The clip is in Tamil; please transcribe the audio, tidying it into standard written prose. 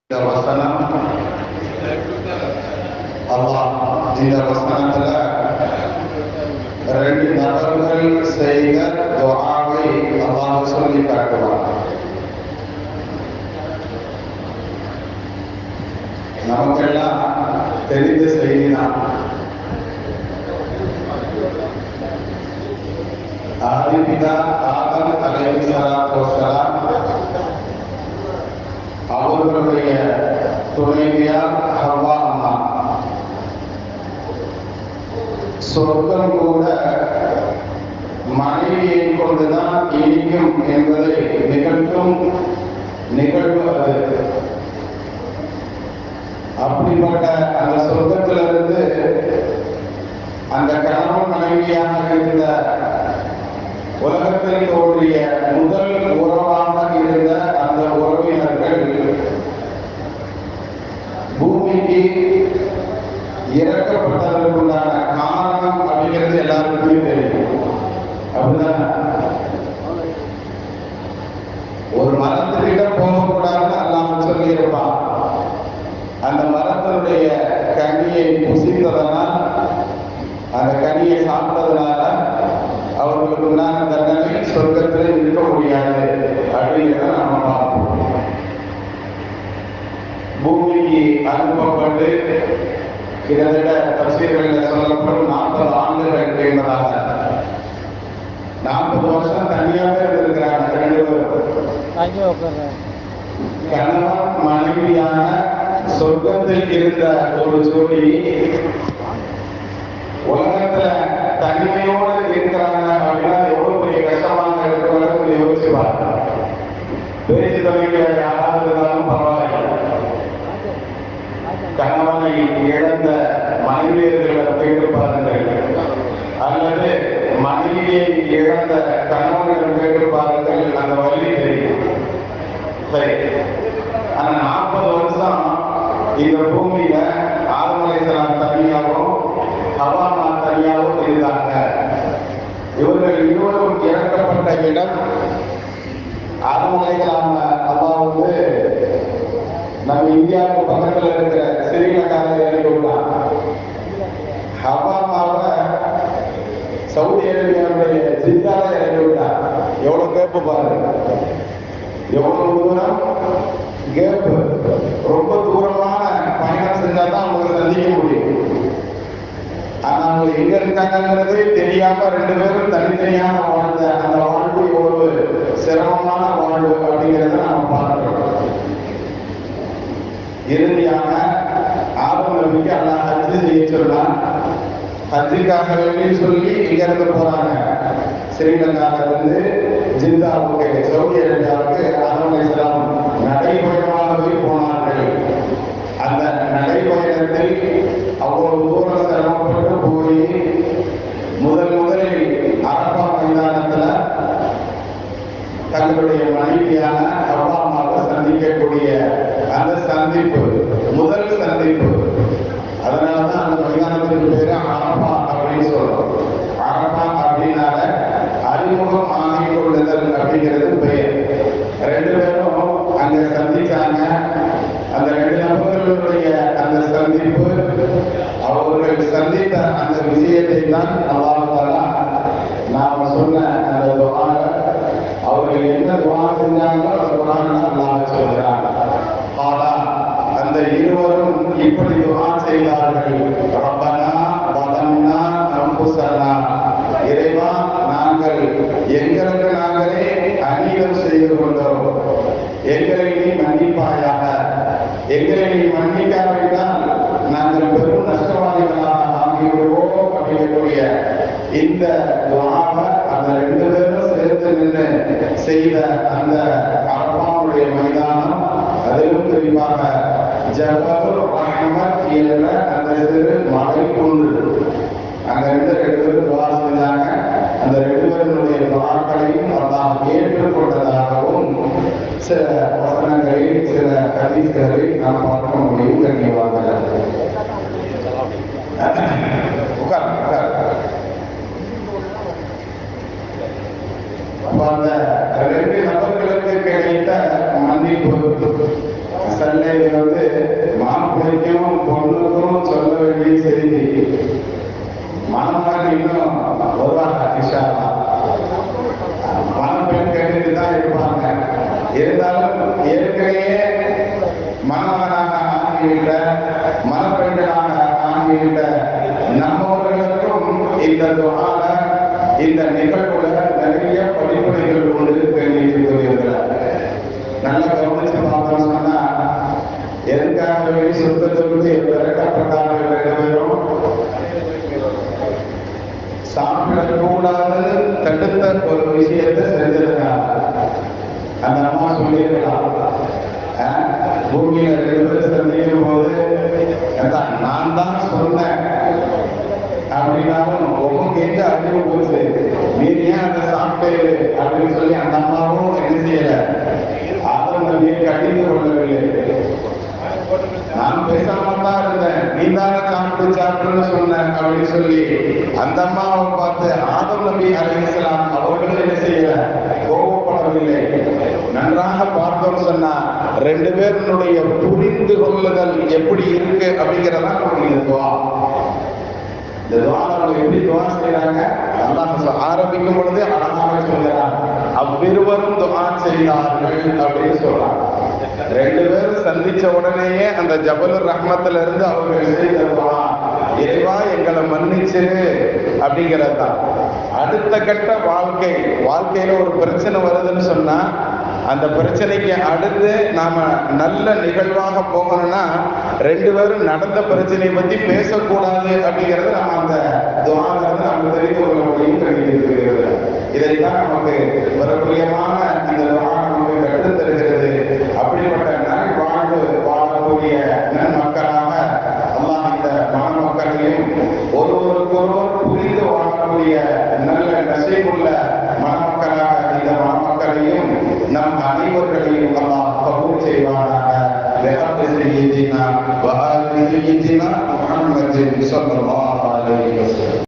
இந்த வசனம் அல்லாஹ் இந்த வசனத்துல ரெண்டு நபர்கள் செய்த துஆவை அல்லாஹ் சொல்லி காட்டுவார். நமக்கெல்லாம் தெரிந்த செய்திதான். ஆதிபிதா ஆதம் அலைஹிஸ்ஸலாத்து வஸ்ஸலாம் அவர்களுடைய துணைவியார் ஹவ்வா அம்மா சொர்க்கம் கூட மனைவியை கொண்டுதான் இனிக்கும் என்பதை நிகழ்த்தும் நிகழ்வு அது. அப்படிப்பட்ட அந்த சொர்க்கத்திலிருந்து அந்த கணவன் மனைவியாக இருந்த உலகத்தில் தோன்றிய முதல் உறவாக இருந்த அந்த உறவினர்கள் பூமிக்கு இறக்கப்பட்டதற்குண்டான காரணம் அப்படிங்கிறது எல்லாருக்குமே தெரியும். அப்படிதான் ஒரு மரத்துக்கிட்ட போகக்கூடாதுன்னு அல்லாஹ் சொல்லியிருப்பான். அந்த மரத்தினுடைய கனியை புசித்ததனால், அந்த கனியை சாப்பிட்டதுனால அவர்களுக்கு உண்டான தண்டனை சொர்க்கத்தில் இருக்க முடியாது அப்படிங்கிறத நாம பார்ப்போம். பூமிக்கு அனுப்பப்பட்டு கிட்டத்தட்ட தப்சீர்களில் சொல்லப்படும் 40 ஆண்டுகள் என்பதாக 40 வருஷம் தனியாகவே இருந்திருக்கிறாங்க. 2 பேரும் கணவன் மனைவியான சொர்க்கத்தில் இருந்த ஒரு ஜோடி உலகத்துல தனிமையோடு இருக்கிறாங்க அப்படின்னா எவ்வளவு பெரிய கஷ்டமாக இருக்கிறவங்க யோசிச்சு பாருங்க. பேச்சு தொழில யாராவது இருந்தாலும் பரவாயில்லை, கணவனை இழந்த மனைவியர்களை கேட்டு பாருங்கள், அல்லது மனைவியை இழந்த கணவன்கள் கேட்டு பாருங்கள், அந்த வழி தெரியும். சரி, ஆனா 40 வருஷம் இந்த பூமியில ஆதம் அலைஹிஸ்ஸலாம் தனியாகவும் ஹவ்வா அம்மா தனியாகவும் இருந்தாங்க. இவர்கள் இருவரும் இறக்கப்பட்ட இடம் ஆதம் அலைஹிஸ்ஸலாம் அல்லாஹ் நம்ம இந்தியாவுக்கு பக்கத்தில் இருக்கிற ஸ்ரீலங்காவில் இறங்கி விட்டான். ஹவ்வா அம்மாவை சவுதி அரேபியாவுடைய ஜித்தால இறங்கி விட்டான். எவ்வளவு கேப்பு பாருங்க, எவ்வளவு தூரம் கேப்பு. ரொம்ப தூரமான பயணம் செஞ்சா தான் அவங்களுக்கு சந்திக்க முடியும். ஆனா அவங்க எங்க இருக்காங்கிறது தெரியாம 2 பேரும் தனித்தனியாக வாழ்ந்த அந்த வாழ்வு எவ்வளவு சிரமமான வாழ்வு அப்படிங்கிறத நாம பார்க்கிறோம். இறுதியாக ஆதம் நபிக்கு அல்லாஹ் ஹஜ் செய்ய சொன்னான். ஹஜ்ஜுக்காக வேண்டி சொல்லி இங்க இருந்து போறாங்க. ஸ்ரீலங்கால இருந்து ஜித்தாவுக்கு சவுதி அரேபியாவுக்கு ஆதம் அலைஹிஸ்ஸலாம் நடைபயணமாகவே போனார்கள். அந்த நடைபயணத்தில் அவ்வளவு தூரம் சிரமப்பட்டு போய் முதலில் அரபா மைதானத்துல தங்களுடைய மனைவியான ஹவ்வா அம்மாவை சந்திக்கக்கூடிய அந்த சந்திப்பு, முதல் சந்திப்பு. அதனாலதான் அந்த மைதானத்துக்கு பேரு அரபா அப்படின்னு சொல்றோம். அரபா அப்படின்னால அறிமுகம் ஆகிக் கொள்ளுதல் அப்படிங்கிறது பெயர். 2 பேரும் அங்க சந்திச்சாங்க. அந்த 2 நபர்களுடைய அந்த சந்திப்பு, அவர்கள் சந்தித்த அந்த விஷயத்தை தான் அல்லாஹ் தஆலா நாம சொன்ன அந்த துஆ, அவர்கள் என்ன துஆ செஞ்சாங்களோ அந்த குர்ஆன்ல அல்லாஹ் சொல்றாங்க. ஆனா அந்த இருவரும் இப்படி துஆ செய்தார்கள். ரப்பனா வலம்னா அன்ஃபுஸனா, இறைவா நாங்கள் எங்களுக்கு நாங்களே அநீதம் செய்து கொண்டோம், எங்களை நீ மன்னிப்பாயாக, எங்களை நீ மன்னிக்காவிட்டால் நாங்கள் பெரும் நஷ்டவாதிகளாக ஆகிவிடுவோம் அப்படிங்கக்கூடிய இந்த துஆவை அந்த 2 பேரும் சேர்த்து நின்று செய்த அந்த அரபாவுடைய மைதானம், அதிலும் குறிப்பாக ஜபலுர் ரஹ்மத் என்ற அந்த சிறு மலை குன்று, அங்க இருந்து 2 பேரும் துஆ செஞ்சாங்க. அந்த 2 பேருடைய துஆக்களையும் அல்லாஹ் ஏற்றுக்கொண்டதாகவும் சில வசனங்களில் சில ஹதீஸ்களை நாம் பார்க்க முடியும். கண்ணியவான்கள், அந்த 2 நபர்களுக்கு கிடைத்த மன்னிப்பு சண்டை மாப்பிள்ளைக்கும் பொண்ணுக்கும் சொல்ல வேண்டிய செய்தி. மணமகன் இன்னும் வருவாங்க, மணப்பெண் கேட்டுட்டு தான் இருப்பாங்க. இருந்தாலும் ஏற்கனவே மணமகனாக ஆகிவிட்ட மணப்பெண்களாக ஆகிவிட்ட நம்மவர்களுக்கும் இந்த துஆல இந்த நிகழ்வுல நிறைய படிப்பனைகள் உண்டு. தெரிவித்துள்ளார். நல்லா கவனிச்சு பார்த்தோம் சொன்னா எதுக்காகவே சுத்தத்திற்கு திறக்கப்பட்டார்கள் ரெண்டு சாப்பிடக்கூடாது தடுத்த ஒரு விஷயத்தை செஞ்சிருக்காங்க. அந்த அம்மா சொல்லியிருக்கலாம், பூமியில சந்திக்கும் போது நான் தான் சொன்னேன் அப்படின்னாலும் ஒவ்வொரு கேட்டு அறிவு போச்சு, நீர் ஏன் அதை சாப்பிட்டு அப்படின்னு சொல்லி அந்த அம்மாவும் என்ன செய்யல, ஆதம் நபியை கடிந்து கொள்ளவில்லை. நான் பேசாம தான் இருந்தேன், நீ தானே சாப்பிட்டுன்னு சொன்னேன் அப்படின்னு சொல்லி அந்த அம்மாவை பார்த்து ஆதம் நபி அலைஹிஸ்ஸலாம் அவர்களும் என்ன செய்யல, கோபப்படவில்லை. நன்றாக பார்த்தோம் சொன்னா ரெண்டு பேருடைய புரிந்து கொள்ளுதல் எப்படி இருக்கு அப்படிங்கிறதான் இந்த துவா. இந்த துவாவை எப்படி துவா செய்யறாங்க, அல்லாஹ் ஆரம்பிக்கும் பொழுது அழகாக சொல்கிறார், அவ்விருவரும் துவா செய்தார்கள் அப்படின்னு சொல்றாங்க. ரெண்டு பேரும் சந்திச்ச உடனேயே அந்த ஜபலுர் ரஹ்மத்துல இருந்து அவர்கள் செய்த துவா, இறைவா எங்களை மன்னிச்சிரு அப்படிங்கிறது தான். அடுத்த கட்ட வாழ்க்கையில ஒரு பிரச்சனை வருதுன்னு சொன்னா அந்த பிரச்சனைக்கு அடுத்து நாம நல்ல நிகழ்வாக போகணும்னா ரெண்டு பேரும் நடந்த பிரச்சனையை பத்தி பேசக்கூடாது அப்படிங்கிறது நம்ம அந்த துஆவிலிருந்து நம்ம தெரிந்து கொள்ள முடியும். தெரிவித்திருக்கிறது. இதைத்தான் நமக்கு வரக்கூடியமான இந்த துஆ நமக்கு கற்றுத் தருகிறது. அப்படிப்பட்ட நல்வாழ்வு வாழக்கூடிய நன்மக்களாக அல்லாஹ் இந்த மணமக்களையும் ஒருவருக்கொருவர் புரிந்து வாழக்கூடிய நல்ல நசீபுள்ள மணமக்களாக இந்த மணமக்களையும் நம் அனைவர்களையும் அல்லாஹ் கபூல் செய்வானாக. بحق سيدنا وآل سيدنا محمد صلى الله عليه وسلم.